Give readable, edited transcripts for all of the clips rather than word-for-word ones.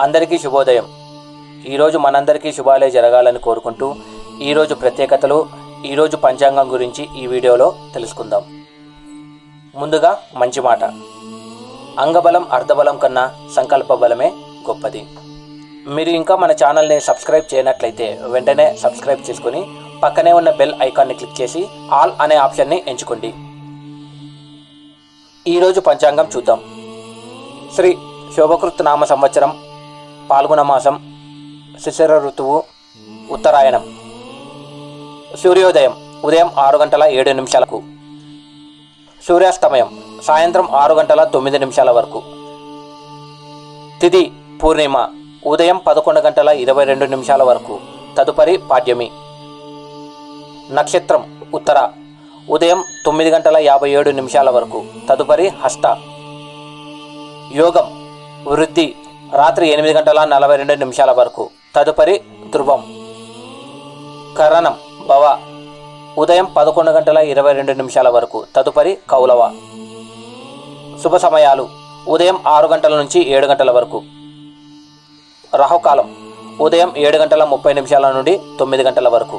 అందరికీ శుభోదయం. ఈరోజు మనందరికీ శుభాలే జరగాలని కోరుకుంటూ ఈరోజు ప్రత్యేకతలు, ఈరోజు పంచాంగం గురించి ఈ వీడియోలో తెలుసుకుందాం. ముందుగా మంచి మాట. అంగబలం అర్ధబలం కన్నా సంకల్ప బలమే గొప్పది. మీరు ఇంకా మన ఛానల్ని సబ్స్క్రైబ్ చేయనట్లయితే వెంటనే సబ్స్క్రైబ్ చేసుకుని పక్కనే ఉన్న బెల్ ఐకాన్ని క్లిక్ చేసి ఆల్ అనే ఆప్షన్ని ఎంచుకోండి. ఈరోజు పంచాంగం చూద్దాం. శ్రీ శోభకృత్ నామ సంవత్సరం, పాల్గొన మాసం, శిశిర ఋతువు, ఉత్తరాయణం. సూర్యోదయం ఉదయం 6:07 సూర్యాస్తమయం సాయంత్రం 6:09 వరకు. తిథి పూర్ణిమ ఉదయం 11:22 వరకు, తదుపరి పాడ్యమి. నక్షత్రం ఉత్తర ఉదయం 9:57 వరకు, తదుపరి హస్త. యోగం వృద్ధి రాత్రి 8:42 వరకు, తదుపరి ధ్రువం. కరణం భవ ఉదయం 11:22 వరకు, తదుపరి కౌలవ. శుభ సమయాలు ఉదయం 6 గంటల నుంచి 7 గంటల వరకు. రాహుకాలం ఉదయం 7:30 నుండి 9 గంటల వరకు.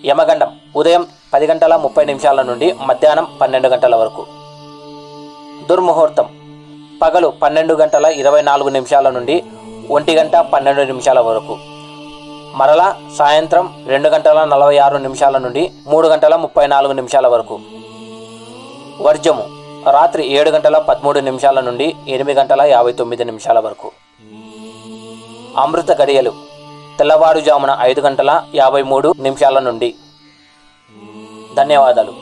యమగండం ఉదయం 10:30 నుండి మధ్యాహ్నం 12 గంటల వరకు. దుర్ముహూర్తం పగలు 12:24 నుండి 1:12 వరకు. మరలా సాయంత్రం 2:46 నుండి 3:34 వరకు. వర్జము రాత్రి 7:13 నుండి 8:59 వరకు. అమృత గడియలు తెల్లవారుజామున 5:53 నుండి. ధన్యవాదాలు.